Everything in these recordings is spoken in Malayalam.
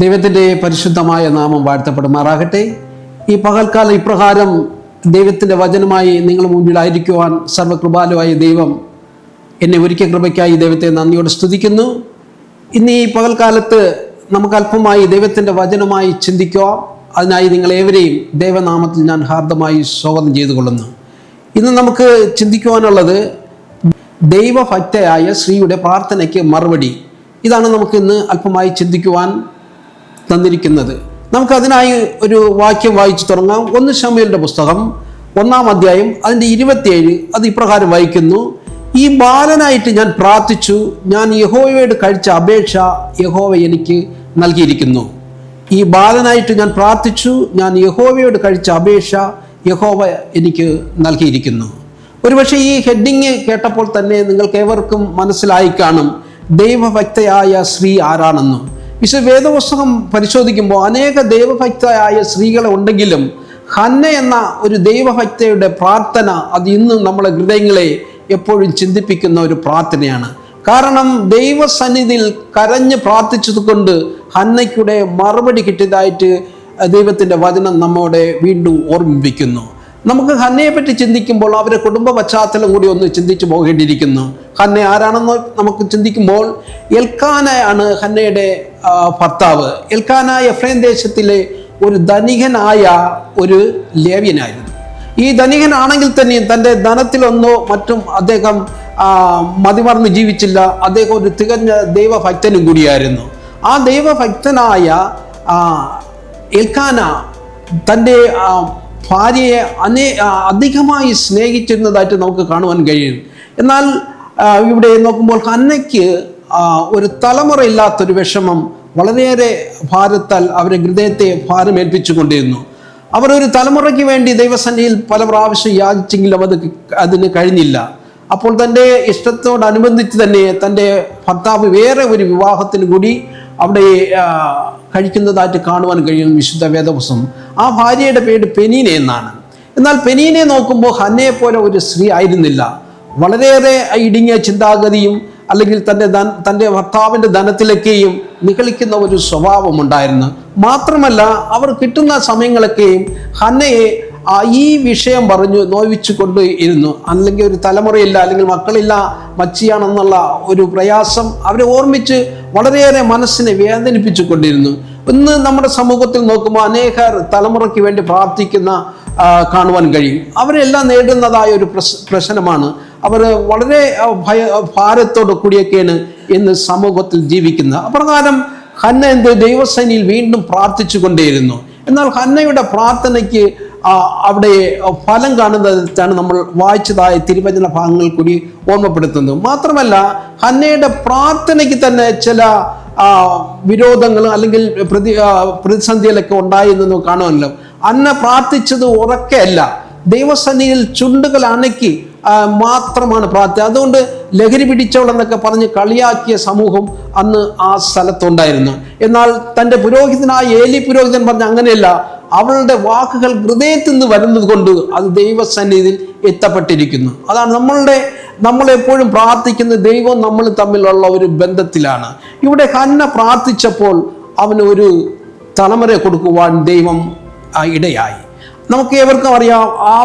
ദൈവത്തിൻ്റെ പരിശുദ്ധമായ നാമം വാഴ്ത്തപ്പെടുമാറാകട്ടെ. ഈ പകൽക്കാലം ഇപ്രകാരം ദൈവത്തിൻ്റെ വചനമായി നിങ്ങൾ മുമ്പിലായിരിക്കുവാൻ സർവ്വകൃപാലുവായ ദൈവം എന്നെ ഒരുക്കിയ കൃപയ്ക്കായി ദൈവത്തെ നന്ദിയോടെ സ്തുതിക്കുന്നു. ഇന്ന് ഈ പകൽക്കാലത്ത് നമുക്ക് അല്പമായി ദൈവത്തിൻ്റെ വചനമായി ചിന്തിക്കുക. അതിനായി നിങ്ങളേവരെയും ദൈവനാമത്തിൽ ഞാൻ ഹാർദമായി സ്വാഗതം ചെയ്തുകൊള്ളുന്നു. ഇന്ന് നമുക്ക് ചിന്തിക്കുവാനുള്ളത് ദൈവഭക്തയായ സ്ത്രീയുടെ പ്രാർത്ഥനയ്ക്ക് മറുപടി. ഇതാണ് നമുക്ക് ഇന്ന് അല്പമായി ചിന്തിക്കുവാൻ തന്നിരിക്കുന്നത്. നമുക്കതിനായി ഒരു വാക്യം വായിച്ചു തുടങ്ങാം. 1 ശമൂവേലിന്റെ പുസ്തകം 1-ാം അധ്യായം അതിൻ്റെ 27. അത് ഇപ്രകാരം വായിക്കുന്നു: ഈ ബാലനായിട്ട് ഞാൻ പ്രാർത്ഥിച്ചു, ഞാൻ യഹോവയോട് കഴിച്ച അപേക്ഷ യഹോവ എനിക്ക് നൽകിയിരിക്കുന്നു. ഈ ബാലനായിട്ട് ഞാൻ പ്രാർത്ഥിച്ചു, ഞാൻ യഹോവയോട് കഴിച്ച അപേക്ഷ യഹോവ എനിക്ക് നൽകിയിരിക്കുന്നു. ഒരുപക്ഷെ ഈ ഹെഡിങ് കേട്ടപ്പോൾ തന്നെ നിങ്ങൾക്ക് ഏവർക്കും മനസ്സിലായി കാണും ദൈവഭക്തയായ സ്ത്രീ ആരാണെന്നും. വേദപുസ്തകം പരിശോധിക്കുമ്പോൾ അനേക ദൈവഭക്തയായ സ്ത്രീകളെ ഉണ്ടെങ്കിലും ഹന്ന എന്ന ഒരു ദൈവഭക്തയുടെ പ്രാർത്ഥന അത് ഇന്നും നമ്മളെ ഹൃദയങ്ങളെ എപ്പോഴും ചിന്തിപ്പിക്കുന്ന ഒരു പ്രാർത്ഥനയാണ്. കാരണം ദൈവസന്നിധിയിൽ കരഞ്ഞ് പ്രാർത്ഥിച്ചതുകൊണ്ട് ഹന്നയ്ക്കുടെ മറുപടി കിട്ടിയതായിട്ട് ദൈവത്തിൻ്റെ വചനം നമ്മോടെ വീണ്ടും ഓർമ്മിപ്പിക്കുന്നു. നമുക്ക് ഹന്നയെ പറ്റി ചിന്തിക്കുമ്പോൾ അവരുടെ കുടുംബ പശ്ചാത്തലം കൂടി ഒന്ന് ചിന്തിച്ചു പോകേണ്ടിയിരിക്കുന്നു. ഹന്ന ആരാണെന്ന് നമുക്ക് ചിന്തിക്കുമ്പോൾ എൽക്കാനയാണ് ഹന്നയുടെ ഭർത്താവ്. എൽക്കാന എഫ്രൈം ദേശത്തിലെ ഒരു ധനികനായ ഒരു ലേവ്യനായിരുന്നു. ഈ ധനികനാണെങ്കിൽ തന്നെയും തൻ്റെ ധനത്തിലൊന്നോ മറ്റും അദ്ദേഹം മതിമറന്ന് ജീവിച്ചില്ല. അദ്ദേഹം ഒരു തികഞ്ഞ ദൈവഭക്തനും കൂടിയായിരുന്നു. ആ ദൈവഭക്തനായ എൽക്കാന തൻ്റെ ഭാര്യയെ അധികമായി സ്നേഹിച്ചിരുന്നതായിട്ട് നമുക്ക് കാണുവാൻ കഴിയും. എന്നാൽ ഇവിടെ നോക്കുമ്പോൾ ഹന്നയ്ക്ക് ഒരു തലമുറയില്ലാത്തൊരു വിഷമം വളരെയേറെ ഭാരത്താൽ അവരുടെ ഹൃദയത്തെ ഭാരമേൽപ്പിച്ചു കൊണ്ടിരുന്നു. അവർ ഒരു തലമുറയ്ക്ക് വേണ്ടി ദൈവസന്നിധിയിൽ പല പ്രാവശ്യം യാചിച്ചെങ്കിലും അതിന് കഴിഞ്ഞില്ല. അപ്പോൾ തൻ്റെ ഇഷ്ടത്തോടനുബന്ധിച്ച് തന്നെ തൻ്റെ ഭർത്താവ് വേറെ ഒരു വിവാഹത്തിന് കൂടി അവിടെ കഴിക്കുന്നതായിട്ട് കാണുവാൻ കഴിയും വിശുദ്ധ വേദപുസ്തകം. ആ ഭാര്യയുടെ പേര് പെനീന എന്നാണ്. എന്നാൽ പെനീനെ നോക്കുമ്പോൾ ഹന്നയെ പോലെ ഒരു സ്ത്രീ ആയിരുന്നില്ല. വളരെയേറെ ഇടുങ്ങിയ ചിന്താഗതിയും അല്ലെങ്കിൽ തൻ്റെ ഭർത്താവിൻ്റെ ധനത്തിലൊക്കെയും നിഗളിക്കുന്ന ഒരു സ്വഭാവമുണ്ടായിരുന്നു. മാത്രമല്ല അവർ കിട്ടുന്ന സമയങ്ങളൊക്കെയും ഹന്നയെ ഈ വിഷയം പറഞ്ഞു നോവിച്ചു കൊണ്ട് ഇരുന്നു. അല്ലെങ്കിൽ ഒരു തലമുറയില്ല, അല്ലെങ്കിൽ മക്കളില്ല, മച്ചിയാണെന്നുള്ള ഒരു പ്രയാസം അവരെ ഓർമ്മിച്ച് വളരെയേറെ മനസ്സിനെ വേദനിപ്പിച്ചു കൊണ്ടിരുന്നു. ഇന്ന് നമ്മുടെ സമൂഹത്തിൽ നോക്കുമ്പോൾ അനേകർ തലമുറയ്ക്ക് വേണ്ടി പ്രാർത്ഥിക്കുന്ന കാണുവാൻ കഴിയും. അവരെല്ലാം നേരിടുന്നതായ ഒരു പ്രശ്നമാണ്. അവർ വളരെ ഭാരത്തോടു കൂടിയൊക്കെയാണ് ഇന്ന് സമൂഹത്തിൽ ജീവിക്കുന്നത്. അപ്രകാരം ഹന്ന ദൈവസേനയിൽ വീണ്ടും പ്രാർത്ഥിച്ചു കൊണ്ടേയിരുന്നു. എന്നാൽ ഹന്നയുടെ പ്രാർത്ഥനയ്ക്ക് അവിടെ ഫലം കാണുന്നതാണ് നമ്മൾ വായിച്ചതായ തിരുവചന ഭാഗങ്ങൾ കൂടി ഓർമ്മപ്പെടുത്തുന്നത്. മാത്രമല്ല ഹന്നയുടെ പ്രാർത്ഥനയ്ക്ക് തന്നെ ചില വിരോധങ്ങളും അല്ലെങ്കിൽ പ്രതിസന്ധികളൊക്കെ ഉണ്ടായിരുന്നു കാണുമല്ലോ. ഹന്ന പ്രാർത്ഥിച്ചത് ഉറക്കെയല്ല, ദൈവസന്നിധിയിൽ ചുണ്ടുകൾ അനക്കി മാത്രമാണ് പ്രാർത്ഥന. അതുകൊണ്ട് ലഹരി പിടിച്ചവളെന്നൊക്കെ പറഞ്ഞ് കളിയാക്കിയ സമൂഹം അന്ന് ആ സ്ഥലത്തുണ്ടായിരുന്നു. എന്നാൽ തൻ്റെ പുരോഹിതനായ ഏലി പുരോഹിതൻ പറഞ്ഞ അങ്ങനെയല്ല, അവളുടെ വാക്കുകൾ ഹൃദയത്തിൽ നിന്ന് വരുന്നത് കൊണ്ട് അത് ദൈവസന്നിധിയിൽ എത്തപ്പെട്ടിരിക്കുന്നു. അതാണ് നമ്മളെപ്പോഴും പ്രാർത്ഥിക്കുന്ന ദൈവം നമ്മൾ തമ്മിലുള്ള ഒരു ബന്ധത്തിലാണ്. ഇവിടെ ഹന്ന പ്രാർത്ഥിച്ചപ്പോൾ അവന് ഒരു തലമുറയെ കൊടുക്കുവാൻ ദൈവം ഇടയായി. നമുക്ക് ഏവർക്കും അറിയാം, ആ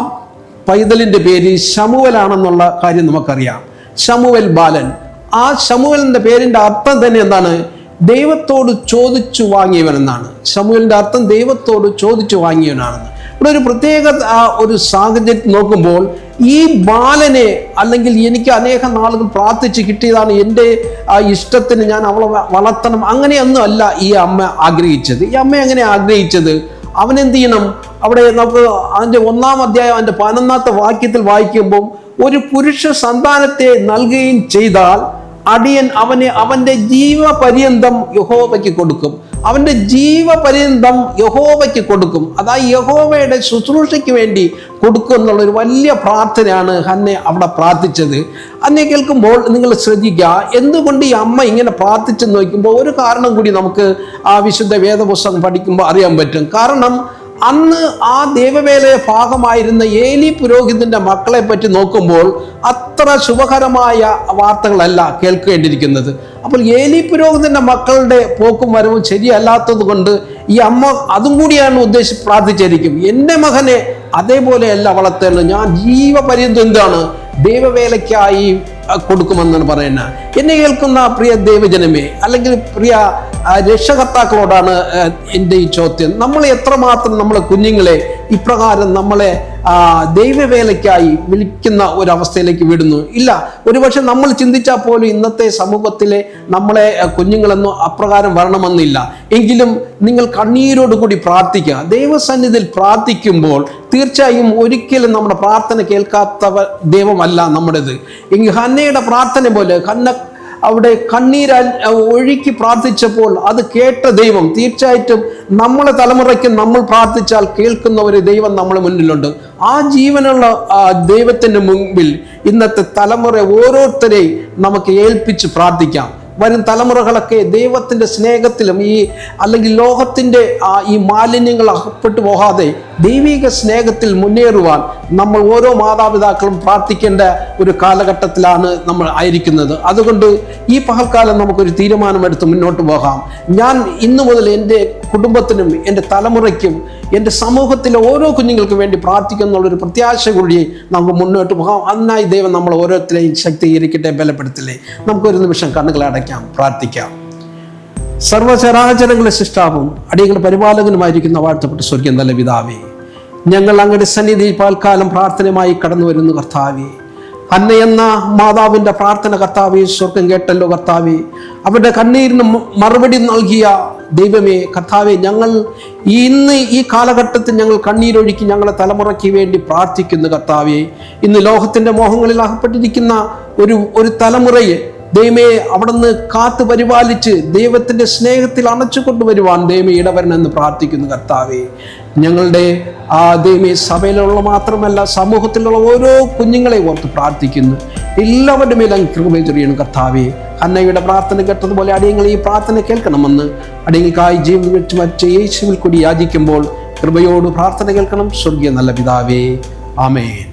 പൈതലിൻ്റെ പേര് ശമൂവേലാണെന്നുള്ള കാര്യം നമുക്കറിയാം. ശമൂവേൽ ബാലൻ. ആ ശമൂവേലിൻ്റെ പേരിൻ്റെ അർത്ഥം തന്നെ എന്താണ്? ദൈവത്തോട് ചോദിച്ചു വാങ്ങിയവനെന്നാണ്. ശമൂവേലിൻ്റെ അർത്ഥം ദൈവത്തോട് ചോദിച്ചു വാങ്ങിയവനാണെന്ന്. ഇവിടെ ഒരു പ്രത്യേക ഒരു സാഹചര്യം നോക്കുമ്പോൾ ഈ ബാലനെ, അല്ലെങ്കിൽ എനിക്ക് അനേകം നാളുകൾ പ്രാർത്ഥിച്ച് കിട്ടിയതാണ്, എൻ്റെ ഇഷ്ടത്തിന് ഞാൻ അവളെ വളർത്തണം, അങ്ങനെയൊന്നും അല്ല ഈ അമ്മ ആഗ്രഹിച്ചത്. ഈ അമ്മ എങ്ങനെ ആഗ്രഹിച്ചത്? അവനെന്ത് ചെയ്യണം? അവിടെ നമുക്ക് അതിൻ്റെ 1-ാം അധ്യായം അതിൻ്റെ 11-ാമത്തെ വാക്യത്തിൽ വായിക്കുമ്പോൾ ഒരു പുരുഷ സന്താനത്തെ നൽകുകയും ചെയ്താൽ അടിയൻ അവൻ്റെ ജീവപര്യന്തം യഹോവയ്ക്ക് കൊടുക്കും. അവൻ്റെ ജീവപര്യന്തം യഹോവയ്ക്ക് കൊടുക്കും. അതായത് യഹോവയുടെ ശുശ്രൂഷയ്ക്ക് വേണ്ടി കൊടുക്കും എന്നുള്ളൊരു വലിയ പ്രാർത്ഥനയാണ് ഹന്ന അവിടെ പ്രാർത്ഥിച്ചത്. അന്നെ കേൾക്കുമ്പോൾ നിങ്ങൾ ശ്രദ്ധിക്കുക, എന്തുകൊണ്ട് ഈ അമ്മ ഇങ്ങനെ പ്രാർത്ഥിച്ചെന്ന് നോക്കുമ്പോൾ ഒരു കാരണം കൂടി നമുക്ക് ആ വിശുദ്ധ വേദപുസ്തകം പഠിക്കുമ്പോൾ അറിയാൻ പറ്റും. കാരണം അന്ന് ആ ദൈവവേലയുടെ ഭാഗമായിരുന്ന ഏലി പുരോഹിതന്റെ മക്കളെ പറ്റി നോക്കുമ്പോൾ അത്ര ശുഭകരമായ വാർത്തകളല്ല കേൾക്കേണ്ടിയിരിക്കുന്നത്. അപ്പോൾ ഏലി പുരോഹിതന്റെ മക്കളുടെ പോക്കും വരവും ശരിയല്ലാത്തത് കൊണ്ട് ഈ അമ്മ അതും കൂടിയാണ് ഉദ്ദേശിച്ച് പ്രാർത്ഥിച്ചിരിക്കും. എൻ്റെ മകനെ അതേപോലെയല്ല വളർത്തേണ്ടത്, ഞാൻ ജീവപര്യന്തം എന്താണ് ദൈവവേലയ്ക്കായി കൊടുക്കുമെന്നാണ് പറയുന്നത്. എന്നെ കേൾക്കുന്ന പ്രിയ ദൈവജനമേ, അല്ലെങ്കിൽ പ്രിയ രക്ഷകർത്താക്കളോടാണ് എൻ്റെ ഈ ചോദ്യം. നമ്മൾ എത്രമാത്രം നമ്മളെ കുഞ്ഞുങ്ങളെ ഇപ്രകാരം നമ്മളെ ദൈവവേലയ്ക്കായി വിളിക്കുന്ന ഒരവസ്ഥയിലേക്ക് വിടുന്നു? ഇല്ല, ഒരുപക്ഷെ നമ്മൾ ചിന്തിച്ചാൽ പോലും ഇന്നത്തെ സമൂഹത്തിലെ നമ്മളെ കുഞ്ഞുങ്ങളൊന്നും അപ്രകാരം വരണമെന്നില്ല. എങ്കിലും നിങ്ങൾ കണ്ണീരോടുകൂടി പ്രാർത്ഥിക്കുക. ദൈവസന്നിധിയിൽ പ്രാർത്ഥിക്കുമ്പോൾ തീർച്ചയായും ഒരിക്കലും നമ്മുടെ പ്രാർത്ഥന കേൾക്കാത്തവ ദൈവമല്ല നമ്മുടേത്. എങ്കിൽ ഹന്നയുടെ പ്രാർത്ഥന പോലെ ഹന്ന അവിടെ കണ്ണീര ഒഴുക്കി പ്രാർത്ഥിച്ചപ്പോൾ അത് കേട്ട ദൈവം തീർച്ചയായിട്ടും നമ്മളെ തലമുറയ്ക്ക് നമ്മൾ പ്രാർത്ഥിച്ചാൽ കേൾക്കുന്ന ഒരു ദൈവം നമ്മുടെ മുന്നിലുണ്ട്. ആ ജീവനുള്ള ദൈവത്തിന് മുമ്പിൽ ഇന്നത്തെ തലമുറ ഓരോരുത്തരെയും നമുക്ക് ഏൽപ്പിച്ച് പ്രാർത്ഥിക്കാം. വരും തലമുറകളൊക്കെ ദൈവത്തിൻ്റെ സ്നേഹത്തിലും അല്ലെങ്കിൽ ലോകത്തിൻ്റെ ഈ മാലിന്യങ്ങൾ അകപ്പെട്ടു പോകാതെ ദൈവിക സ്നേഹത്തിൽ മുന്നേറുവാൻ നമ്മൾ ഓരോ മാതാപിതാക്കളും പ്രാർത്ഥിക്കേണ്ട ഒരു കാലഘട്ടത്തിലാണ് നമ്മൾ ആയിരിക്കുന്നത്. അതുകൊണ്ട് ഈ പകൽക്കാലം നമുക്കൊരു തീരുമാനമെടുത്ത് മുന്നോട്ട് പോകാം. ഞാൻ ഇന്നു മുതൽ എൻ്റെ കുടുംബത്തിനും എൻ്റെ തലമുറയ്ക്കും എൻ്റെ സമൂഹത്തിലെ ഓരോ കുഞ്ഞുങ്ങൾക്കും വേണ്ടി പ്രാർത്ഥിക്കുന്നുള്ളൊരു പ്രത്യാശ കൂടി നമുക്ക് മുന്നോട്ട് പോകാം. അതിനായി ദൈവം നമ്മൾ ഓരോരുത്തരെയും ശക്തീകരിക്കട്ടെ, ബലപ്പെടുത്തില്ലേ. നമുക്കൊരു നിമിഷം കണ്ണുകൾ അടയ്ക്കാം, പ്രാർത്ഥിക്കാം. സർവചരാചരങ്ങളുടെ സൃഷ്ടാവും അടിയങ്ങളുടെ പരിപാലകനുമായിരിക്കുന്ന വാഴ്ത്തപ്പെട്ട സ്വർഗ്ഗീയ നല്ല പിതാവേ, ഞങ്ങൾ അങ്ങയുടെ സന്നിധിയിൽ പൽക്കാലം പ്രാർത്ഥനയുമായി കടന്നു വരുന്നു കർത്താവേ. ഹന്ന എന്ന മാതാവിൻ്റെ പ്രാർത്ഥന കർത്താവേ സ്വർഗം കേട്ടല്ലോ കർത്താവേ. അവരുടെ കണ്ണീരിന് മറുപടി നൽകിയ ദൈവമേ കർത്താവേ, ഞങ്ങൾ ഇന്ന് ഈ കാലഘട്ടത്തിൽ ഞങ്ങൾ കണ്ണീരൊഴുക്കി ഞങ്ങളെ തലമുറയ്ക്ക് വേണ്ടി പ്രാർത്ഥിക്കുന്നു കർത്താവേ. ഇന്ന് ലോകത്തിൻ്റെ മോഹങ്ങളിൽ അകപ്പെട്ടിരിക്കുന്ന ഒരു തലമുറയെ ദൈവമേ അവിടുന്ന് കാത്തു പരിപാലിച്ച് ദൈവത്തിൻ്റെ സ്നേഹത്തിൽ അണച്ചു കൊണ്ടുവരുവാൻ ദൈവമേ ഇടവരണമെന്ന് പ്രാർത്ഥിക്കുന്നു കർത്താവേ. ഞങ്ങളുടെ ദൈവമേ സഭയിലുള്ള മാത്രമല്ല സമൂഹത്തിലുള്ള ഓരോ കുഞ്ഞുങ്ങളെ ഓർത്ത് പ്രാർത്ഥിക്കുന്നു. എല്ലാവരുടെ മേലും കൃപ ചൊരിയണം കർത്താവേ. ഹന്നയുടെ പ്രാർത്ഥന കേട്ടതുപോലെ അടിയങ്ങൾ ഈ പ്രാർത്ഥന കേൾക്കണമെന്ന് അടിയങ്ങൾക്കായി ജീവൻ വെച്ച് മറ്റ് യേശുവിൽ കൂടി യാചിക്കുമ്പോൾ കൃപയോട് പ്രാർത്ഥന കേൾക്കണം സ്വർഗീയ നല്ല പിതാവേ. ആമേൻ.